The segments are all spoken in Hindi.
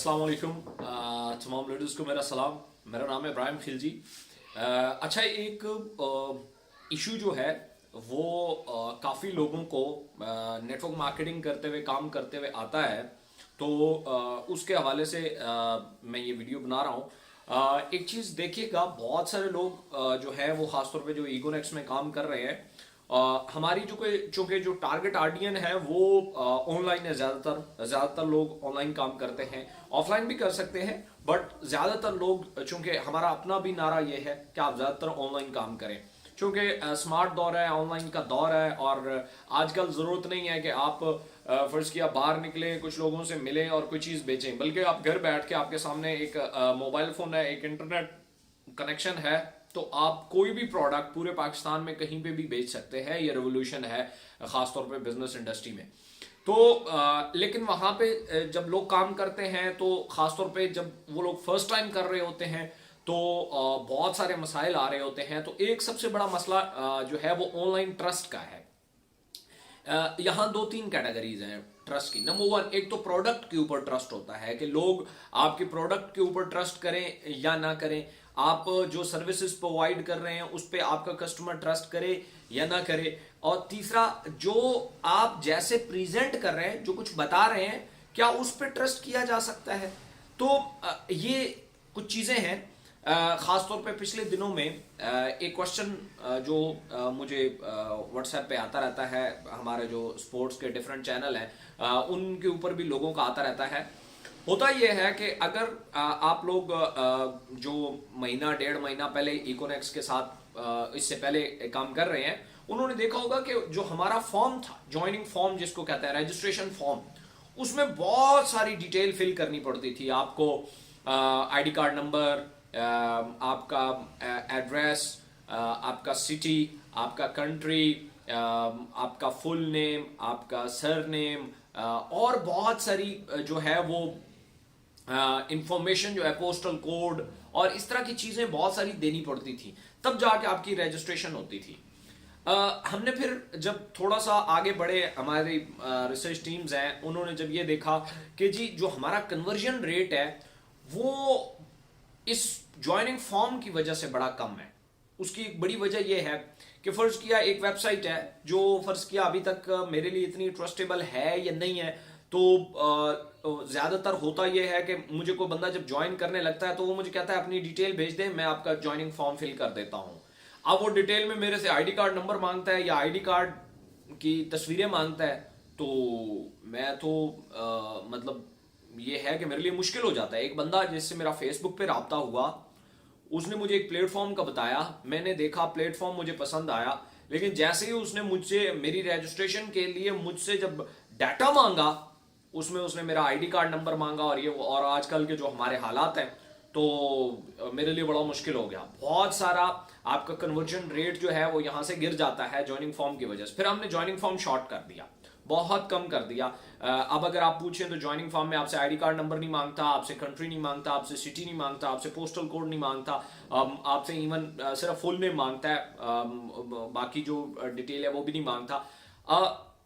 अस्सलाम वालेकुम। तमाम लेडीज़ को मेरा सलाम। मेरा नाम है इब्राहिम खिलजी। अच्छा, एक इशू जो है वो काफ़ी लोगों को नेटवर्क मार्केटिंग करते हुए काम करते हुए आता है, तो उसके हवाले से मैं ये वीडियो बना रहा हूँ। एक चीज़ देखिएगा, बहुत सारे लोग जो है वो ख़ासतौर पे जो ईगोनेक्स में काम कर रहे हैं, हमारी जो कोई चूंकि जो टारगेट ऑडियंस है वो ऑनलाइन है। ज़्यादातर लोग ऑनलाइन काम करते हैं, ऑफलाइन भी कर सकते हैं, बट ज़्यादातर लोग, चूंकि हमारा अपना भी नारा ये है कि आप ज़्यादातर ऑनलाइन काम करें, क्योंकि स्मार्ट दौर है, ऑनलाइन का दौर है। और आजकल ज़रूरत नहीं है कि आप फ़र्ज़ किया बाहर निकले, कुछ लोगों से मिलें और कोई चीज़ बेचें, बल्कि आप घर बैठ के आपके सामने एक मोबाइल फ़ोन है, एक इंटरनेट कनेक्शन है, तो आप कोई भी प्रोडक्ट पूरे पाकिस्तान में कहीं पे भी बेच सकते हैं। ये रेवोल्यूशन है खासतौर पे बिजनेस इंडस्ट्री में। तो लेकिन वहां पे जब लोग काम करते हैं, तो खासतौर पे जब वो लोग फर्स्ट टाइम कर रहे होते हैं, तो बहुत सारे मसाइल आ रहे होते हैं। तो एक सबसे बड़ा मसला जो है वो ऑनलाइन ट्रस्ट का है। यहाँ दो तीन कैटेगरीज हैं ट्रस्ट की। नंबर वन, एक तो प्रोडक्ट के ऊपर ट्रस्ट होता है कि लोग आपके प्रोडक्ट के ऊपर ट्रस्ट करें या ना करें, आप जो सर्विसेज प्रोवाइड कर रहे हैं उस पर आपका कस्टमर ट्रस्ट करे या ना करे। और तीसरा, जो आप जैसे प्रेजेंट कर रहे हैं, जो कुछ बता रहे हैं, क्या उस पर ट्रस्ट किया जा सकता है। तो ये कुछ चीजें हैं। खासतौर पे पिछले दिनों में एक क्वेश्चन जो मुझे व्हाट्सएप पे आता रहता है, हमारे जो स्पोर्ट्स के डिफरेंट चैनल हैं उनके ऊपर भी लोगों का आता रहता है। होता यह है कि अगर आप लोग जो महीना डेढ़ महीना पहले इकोनेक्स के साथ इससे पहले काम कर रहे हैं, उन्होंने देखा होगा कि जो हमारा फॉर्म था, ज्वाइनिंग फॉर्म जिसको कहते हैं, रजिस्ट्रेशन फॉर्म, उसमें बहुत सारी डिटेल फिल करनी पड़ती थी आपको। आईडी कार्ड नंबर, आपका एड्रेस, आपका सिटी, आपका कंट्री, आपका फुल नेम, आपका सर नेम, और बहुत सारी जो है वो इंफॉर्मेशन जो है, पोस्टल कोड और इस तरह की चीजें बहुत सारी देनी पड़ती थी, तब जाके आपकी रजिस्ट्रेशन होती थी। हमने फिर जब थोड़ा सा आगे बढ़े, हमारी रिसर्च टीम्स हैं, उन्होंने जब ये देखा कि जी जो हमारा कन्वर्जन रेट है वो इस ज्वाइनिंग फॉर्म की वजह से बड़ा कम है। उसकी एक बड़ी वजह यह है कि फर्ज किया एक वेबसाइट है जो फर्ज किया अभी तक मेरे लिए इतनी ट्रस्टेबल है या नहीं है, तो ज्यादातर होता यह है कि मुझे कोई बंदा जब ज्वाइन करने लगता है तो वो मुझे कहता है अपनी डिटेल भेज दे, मैं आपका ज्वाइनिंग फॉर्म फिल कर देता हूं। अब वो डिटेल में मेरे से आईडी कार्ड नंबर मांगता है या आईडी कार्ड की तस्वीरें मांगता है, तो मैं तो मतलब ये है कि मेरे लिए मुश्किल हो जाता है। एक बंदा जिससे मेरा फेसबुक पे राब्ता हुआ, उसने मुझे एक प्लेटफॉर्म का बताया, मैंने देखा, प्लेटफॉर्म मुझे पसंद आया, लेकिन जैसे ही उसने मुझसे मेरी रजिस्ट्रेशन के लिए मुझसे जब डाटा मांगा, उसमें उसने मेरा आईडी कार्ड नंबर मांगा और ये, और आजकल के जो हमारे हालात हैं, तो मेरे लिए बड़ा मुश्किल हो गया। बहुत सारा आपका कन्वर्जन रेट जो है वो यहाँ से गिर जाता है ज्वाइनिंग फॉर्म की वजह से। फिर हमने ज्वाइनिंग फॉर्म शॉर्ट कर दिया, बहुत कम कर दिया। अब अगर आप पूछें तो ज्वाइनिंग फॉर्म में आपसे आईडी कार्ड नंबर नहीं मांगता, आपसे कंट्री नहीं मांगता, आपसे सिटी नहीं मांगता, आपसे पोस्टल कोड नहीं मांगता, आपसे इवन सिर्फ फुल नेम मांगता है, बाकी जो डिटेल है वो भी नहीं मांगता।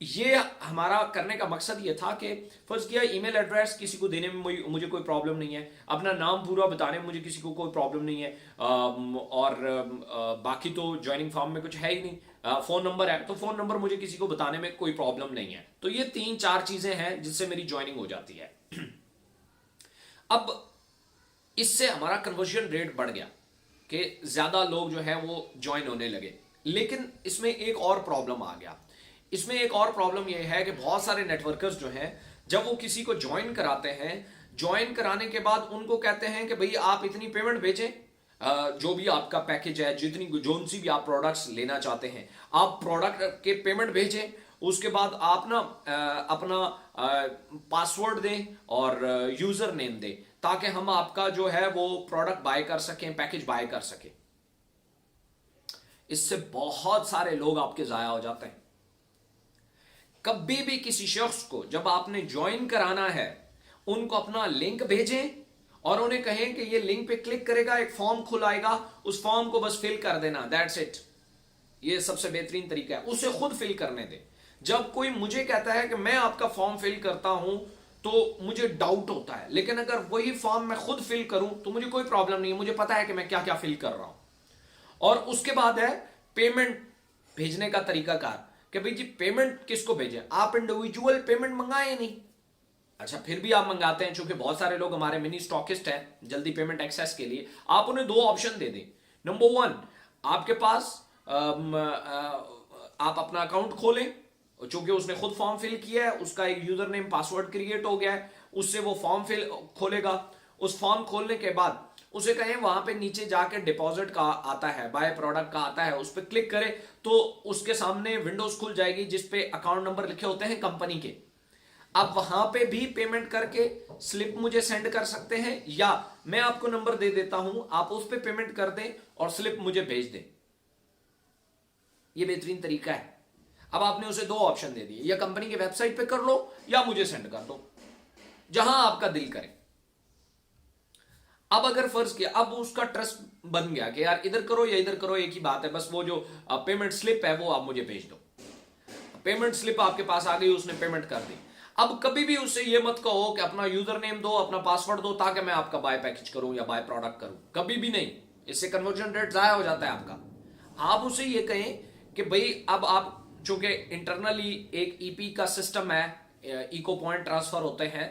ये हमारा करने का मकसद ये था कि फर्स्ट किया ईमेल एड्रेस किसी को देने में मुझे कोई प्रॉब्लम नहीं है, अपना नाम पूरा बताने में मुझे किसी को कोई प्रॉब्लम नहीं है, और बाकी तो ज्वाइनिंग फॉर्म में कुछ है ही नहीं। फोन नंबर है तो फोन नंबर मुझे किसी को बताने में कोई प्रॉब्लम नहीं है। तो ये तीन चार चीजें हैं जिससे मेरी ज्वाइनिंग हो जाती है। अब इससे हमारा कन्वर्जन रेट बढ़ गया कि ज्यादा लोग जो है वो ज्वाइन होने लगे। लेकिन इसमें एक और प्रॉब्लम आ गया। इसमें एक और प्रॉब्लम यह है कि बहुत सारे नेटवर्कर्स जो हैं, जब वो किसी को ज्वाइन कराते हैं, ज्वाइन कराने के बाद उनको कहते हैं कि भाई आप इतनी पेमेंट भेजें, जो भी आपका पैकेज है, जितनी जोन सी भी आप प्रोडक्ट्स लेना चाहते हैं, आप प्रोडक्ट के पेमेंट भेजें। उसके बाद आप ना अपना पासवर्ड दें और यूजर नेम दें, ताकि हम आपका जो है वो प्रोडक्ट बाय कर सकें, पैकेज बाय कर सकें। इससे बहुत सारे लोग आपके जाया हो जाते हैं। कभी भी किसी शख्स को जब आपने ज्वाइन कराना है, उनको अपना लिंक भेजें और उन्हें कहें कि ये लिंक पे क्लिक करेगा, एक फॉर्म खुलाएगा, उस फॉर्म को बस फिल कर देना, दैट्स इट। ये सबसे बेहतरीन तरीका है, उसे खुद फिल करने दें। जब कोई मुझे कहता है कि मैं आपका फॉर्म फिल करता हूं, तो मुझे डाउट होता है। लेकिन अगर वही फॉर्म मैं खुद फिल करूं तो मुझे कोई प्रॉब्लम नहीं है, मुझे पता है कि मैं क्या क्या फिल कर रहा हूं। और उसके बाद है पेमेंट भेजने का तरीकाकार, कि भाई जी पेमेंट किसको भेजें। आप इंडिविजुअल पेमेंट मंगाए नहीं, अच्छा फिर भी आप मंगाते हैं, चूंकि बहुत सारे लोग हमारे मिनी स्टॉकिस्ट हैं जल्दी पेमेंट एक्सेस के लिए, आप उन्हें दो ऑप्शन दे दें। नंबर वन, आपके पास आप अपना अकाउंट खोलें, चूंकि उसने खुद फॉर्म फिल किया है, उसका एक यूजर नेम पासवर्ड क्रिएट हो गया है, उससे वो फॉर्म फिल खोलेगा। उस फॉर्म खोलने के बाद उसे कहें वहां पे नीचे जाके डिपॉजिट का आता है, बाय प्रोडक्ट का आता है, उस पर क्लिक करे तो उसके सामने विंडोज खुल जाएगी जिसपे अकाउंट नंबर लिखे होते हैं कंपनी के। आप वहां पे भी पेमेंट करके स्लिप मुझे सेंड कर सकते हैं, या मैं आपको नंबर दे देता हूं, आप उस पर पेमेंट कर दें और स्लिप मुझे भेज दें। यह बेहतरीन तरीका है। अब आपने उसे दो ऑप्शन दे दिए, या कंपनी के वेबसाइट पे कर लो या मुझे सेंड कर दो, जहां आपका दिल करे। अब अगर फर्ज किया, अब उसका ट्रस्ट बन गया कि यार इधर करो या इधर करो एक ही बात है, बस वो जो पेमेंट स्लिप है वो आप मुझे भेज दो। पेमेंट स्लिप आपके पास आ गई, उसने पेमेंट कर दी। अब कभी भी उससे ये मत कहो कि अपना यूजर नेम दो, अपना पासवर्ड दो ताकि मैं आपका बाय पैकेज करूं या बाय प्रोडक्ट करूं, कभी भी नहीं। इससे कन्वर्जन रेट जाया हो जाता है आपका। आप उसे ये कहें कि भाई अब आप, चूंकि इंटरनली एक ईपी का सिस्टम है, इको पॉइंट ट्रांसफर होते हैं,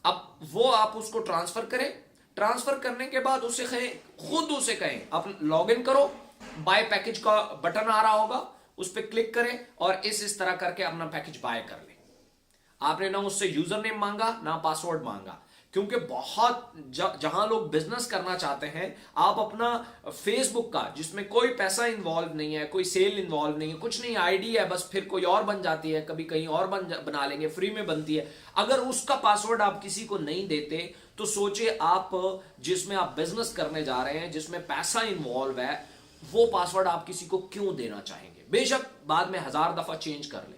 अब वो आप उसको ट्रांसफर करें। ट्रांसफर करने के बाद उसे कहें, खुद उसे कहें आप लॉग इन करो, बाय पैकेज का बटन आ रहा होगा, उस पर क्लिक करें और इस तरह करके अपना पैकेज बाय कर लें। आपने ना उससे यूजर नेम मांगा ना पासवर्ड मांगा, क्योंकि बहुत जहां लोग बिजनेस करना चाहते हैं, आप अपना फेसबुक का जिसमें कोई पैसा इंवॉल्व नहीं है, कोई सेल इंवॉल्व नहीं है, कुछ नहीं, आईडी है बस, फिर कोई और बन जाती है, कभी कहीं और बना लेंगे, फ्री में बनती है। अगर उसका पासवर्ड आप किसी को नहीं देते तो सोचिए आप जिसमें आप बिजनेस करने जा रहे हैं, जिसमें पैसा इन्वॉल्व है, वो पासवर्ड आप किसी को क्यों देना चाहेंगे। बेशक बाद में 1000 दफा चेंज कर ले,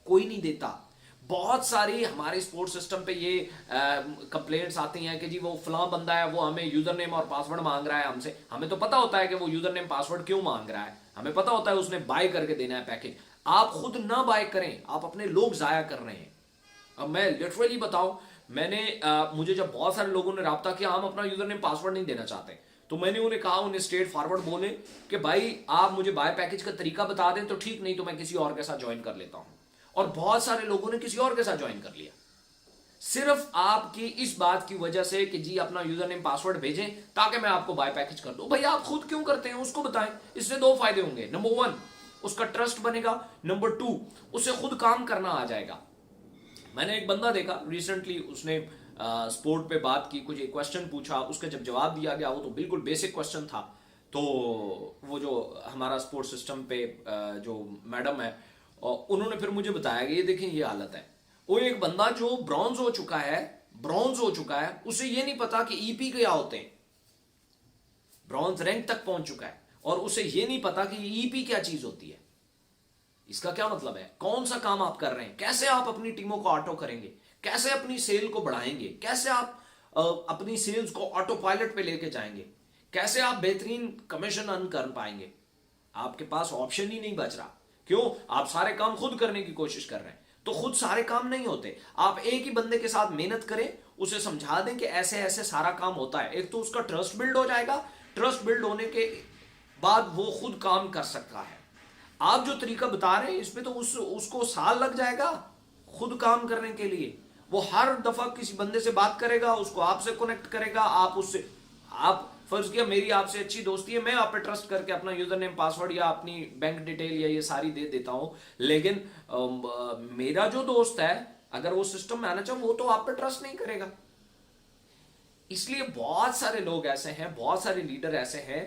कोई नहीं देता। बहुत सारी हमारे स्पोर्ट्स सिस्टम पे ये कंप्लेंट्स आती हैं कि जी वो फलां बंदा है, वो हमें यूजर नेम और पासवर्ड मांग रहा है हमसे। हमें तो पता होता है कि वो यूजर नेम पासवर्ड क्यों मांग रहा है, हमें पता होता है उसने बाय करके देना है पैकेज। आप खुद ना बाय करें, आप अपने लोग जाया कर रहे हैं। अब मैं लिटरली बताऊं, मैंने मुझे जब बहुत सारे लोगों ने राब्ता किया, हम अपना यूजर नेम पासवर्ड नहीं देना चाहते, तो मैंने उन्हें कहा, उन्हें स्ट्रेट फॉरवर्ड बोले कि भाई आप मुझे बाय पैकेज का तरीका बता दें तो ठीक, नहीं तो मैं किसी और के साथ ज्वाइन कर लेता हूं। और बहुत सारे लोगों ने किसी और के साथ ज्वाइन कर लिया, सिर्फ आपकी इस बात की वजह से कि जी अपना यूजर नेम पासवर्ड भेजें ताकि मैं आपको बाय पैकेज कर दूं। भाई आप खुद क्यों करते हैं उसको बताएं। इससे दो फायदे होंगे, नंबर वन उसका ट्रस्ट बनेगा, नंबर टू उसे खुद काम करना आ जाएगा। मैंने एक बंदा देखा रिसेंटली, उसने स्पोर्ट पे बात की, कुछ एक क्वेश्चन पूछा, उसका जब जवाब दिया गया वो तो बिल्कुल बेसिक क्वेश्चन था, तो वो जो हमारा स्पोर्ट सिस्टम पे जो मैडम है, और उन्होंने फिर मुझे बताया कि ये देखें ये हालत है। वो एक बंदा जो ब्रॉन्ज हो चुका है, उसे ये नहीं पता कि ईपी क्या होते हैं, ब्रॉन्ज रैंक तक पहुंच चुका है और उसे ये नहीं पता कि ईपी क्या चीज होती है। इसका क्या मतलब है, कौन सा काम आप कर रहे हैं, कैसे आप अपनी टीमों को ऑटो करेंगे, कैसे अपनी सेल को बढ़ाएंगे, कैसे आप अपनी सेल्स को ऑटो पायलट पे लेके जाएंगे, कैसे आप बेहतरीन कमीशन अर्न कर पाएंगे। आपके पास ऑप्शन ही नहीं बच रहा। क्यों? आप सारे काम खुद करने की कोशिश कर रहे हैं, तो खुद सारे काम नहीं होते। आप एक ही बंदे के साथ मेहनत करें, उसे समझा दें कि ऐसे ऐसे सारा काम होता है, एक तो उसका ट्रस्ट बिल्ड हो जाएगा, ट्रस्ट बिल्ड होने के बाद वो खुद काम कर सकता है। आप जो तरीका बता रहे हैं इसमें तो उसको साल लग जाएगा खुद काम करने के लिए। वो हर दफा किसी बंदे से बात करेगा, उसको आपसे कनेक्ट करेगा, आप उससे, आप फर्ज किया मेरी आपसे अच्छी दोस्ती है, मैं आप पे ट्रस्ट करके अपना यूजर नेम पासवर्ड या अपनी बैंक डिटेल या ये सारी दे देता हूं, लेकिन मेरा जो दोस्त है अगर वो सिस्टम में आना चाहे वो तो आप पे ट्रस्ट नहीं करेगा। इसलिए बहुत सारे लोग ऐसे हैं, बहुत सारे लीडर ऐसे हैं।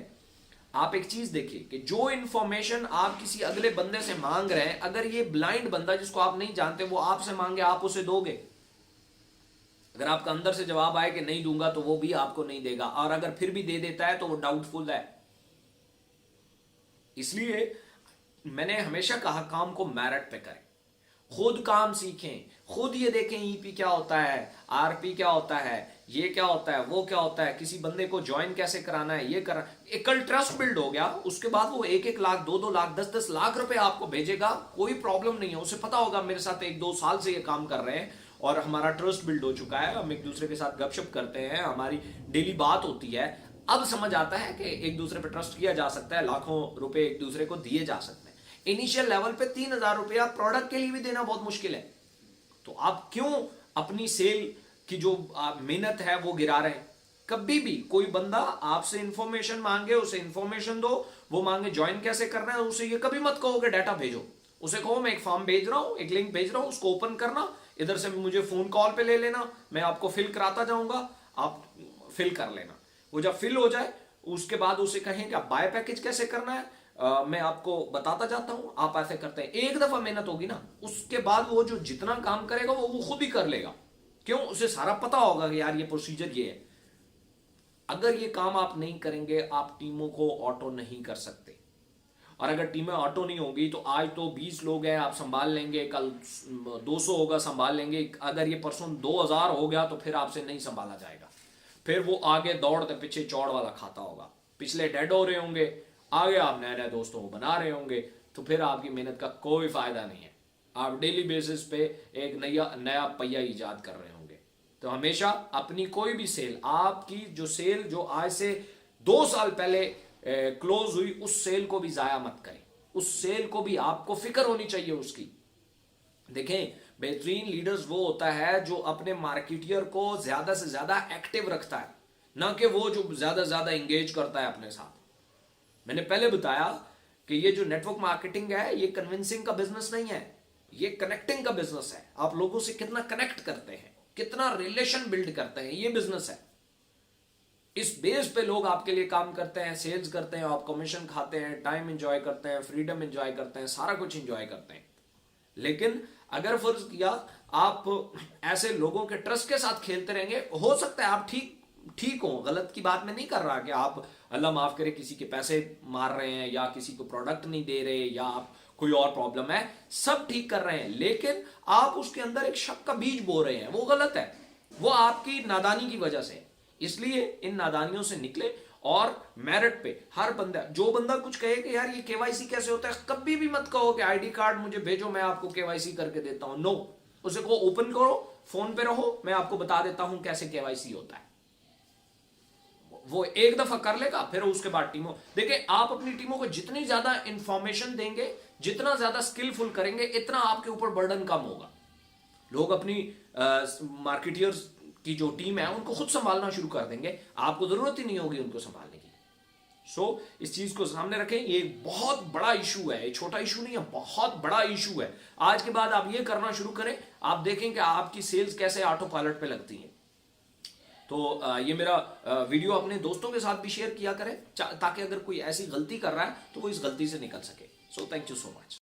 आप एक चीज देखिए कि जो इंफॉर्मेशन आप किसी अगले बंदे से मांग रहे हैं, अगर ये ब्लाइंड बंदा जिसको आप नहीं जानते वो आपसे मांगे, आप उसे दोगे? अगर आपका अंदर से जवाब आए कि नहीं दूंगा तो वो भी आपको नहीं देगा, और अगर फिर भी दे देता है तो वो डाउटफुल है। इसलिए मैंने हमेशा कहा काम को मेरिट पे करें, खुद काम सीखें, खुद ये देखें ईपी क्या होता है, आरपी क्या होता है, ये क्या होता है, वो क्या होता है, किसी बंदे को ज्वाइन कैसे कराना है, ये करा। एक कल ट्रस्ट बिल्ड हो गया, उसके बाद वो 1-1 लाख 2-2 लाख 10-10 लाख रुपए आपको भेजेगा, कोई प्रॉब्लम नहीं है। उसे पता होगा मेरे साथ 1-2 साल से ये काम कर रहे हैं और हमारा ट्रस्ट बिल्ड हो चुका है, हम एक दूसरे के साथ गपशप करते हैं, हमारी डेली बात होती है, अब समझ आता है कि एक दूसरे पे ट्रस्ट किया जा सकता है, लाखों रुपए एक दूसरे को दिए जा सकते हैं। इनिशियल लेवल पे 3,000 रुपया प्रोडक्ट के लिए भी देना बहुत मुश्किल है, तो आप क्यों अपनी सेल की जो मेहनत है वो गिरा रहे हैं? कभी भी कोई बंदा आपसे इंफॉर्मेशन मांगे, उसे इंफॉर्मेशन दो, वो मांगे ज्वाइन कैसे करना है, उसे ये कभी मत कहो कि डाटा भेजो। उसे कहो मैं एक फॉर्म भेज रहा हूं, एक लिंक भेज रहा हूं, उसको ओपन करना, इधर से मुझे फोन कॉल पे ले लेना, मैं आपको फिल कराता जाऊंगा, आप फिल कर लेना। वो जब फिल हो जाए उसके बाद उसे कहें कि आप बाय पैकेज कैसे करना है, मैं आपको बताता जाता हूं, आप ऐसे करते हैं। एक दफा मेहनत होगी ना, उसके बाद वो जो जितना काम करेगा वो खुद ही कर लेगा। क्यों? उसे सारा पता होगा कि यार ये प्रोसीजर ये है। अगर ये काम आप नहीं करेंगे, आप टीमों को ऑटो नहीं कर सकते। और अगर टीमें ऑटो नहीं होगी तो आज तो 20 लोग हैं, आप संभाल लेंगे, कल 200 होगा, संभाल लेंगे। अगर ये परसों 2000 हो गया तो फिर आपसे नहीं संभाला जाएगा। फिर वो आगे दौड़ते पीछे चौड़ वाला खाता होगा, पिछले डेड हो रहे होंगे, आगे आप नए नए दोस्तों को बना रहे होंगे, तो फिर आपकी मेहनत का कोई फायदा नहीं है। आप डेली बेसिस पे एक नया पहिया ईजाद कर रहे होंगे। तो हमेशा अपनी कोई भी सेल, आपकी जो सेल जो आज से 2 साल पहले क्लोज हुई, उस सेल को भी जाया मत करें। उस सेल को भी आपको फिक्र होनी चाहिए उसकी। देखें, बेहतरीन लीडर्स वो होता है जो अपने मार्केटियर को ज्यादा से ज्यादा एक्टिव रखता है, ना कि वो जो ज्यादा ज्यादा एंगेज करता है अपने साथ। मैंने पहले बताया कि ये जो नेटवर्क मार्केटिंग है, ये कन्विंसिंग का बिजनेस नहीं है, ये कनेक्टिंग का बिजनेस है। आप लोगों से कितना कनेक्ट करते हैं, कितना रिलेशन बिल्ड करते हैं, ये बिजनेस है। इस बेस पे लोग आपके लिए काम करते हैं, सेल्स करते हैं, आप कमीशन खाते हैं, टाइम एंजॉय करते हैं, फ्रीडम एंजॉय करते हैं, सारा कुछ एंजॉय करते हैं। लेकिन अगर फर्ज किया आप ऐसे लोगों के ट्रस्ट के साथ खेलते रहेंगे, हो सकता है आप ठीक हो, गलत की बात मैं नहीं कर रहा कि आप अल्लाह माफ करे किसी के पैसे मार रहे हैं या किसी को प्रोडक्ट नहीं दे रहे या आप कोई और प्रॉब्लम है, सब ठीक कर रहे हैं, लेकिन आप उसके अंदर एक शक का बीज बो रहे हैं, वो गलत है, वो आपकी नादानी की वजह से। इसलिए इन नादानियों से निकले और मेरिट पे हर बंदा, जो बंदा कुछ कहे कि यार ये केवाईसी कैसे होता है, कभी भी मत कहो कि आईडी कार्ड मुझे भेजो मैं आपको केवाईसी करके देता हूं। नो, उसे को ओपन करो, फोन पे रहो, मैं आपको बता देता हूं कैसे केवाईसी होता है। वो एक दफा कर लेगा, फिर उसके बाद टीमों, देखिए आप अपनी टीमों को जितनी ज्यादा इंफॉर्मेशन देंगे, जितना ज्यादा स्किलफुल करेंगे, इतना आपके ऊपर बर्डन कम होगा। लोग अपनी मार्केटियर्स की जो टीम है उनको खुद संभालना शुरू कर देंगे, आपको जरूरत ही नहीं होगी उनको संभालने की। सो इस चीज को सामने रखें, ये बहुत बड़ा इशू है, ये छोटा इशू नहीं है, बहुत बड़ा इशू है। आज के बाद आप ये करना शुरू करें, आप देखें कि आपकी सेल्स कैसे ऑटो पायलट पे लगती है। तो ये मेरा वीडियो अपने दोस्तों के साथ भी शेयर किया करें, ताकि अगर कोई ऐसी गलती कर रहा है तो वो इस गलती से निकल सके। So thank you so much.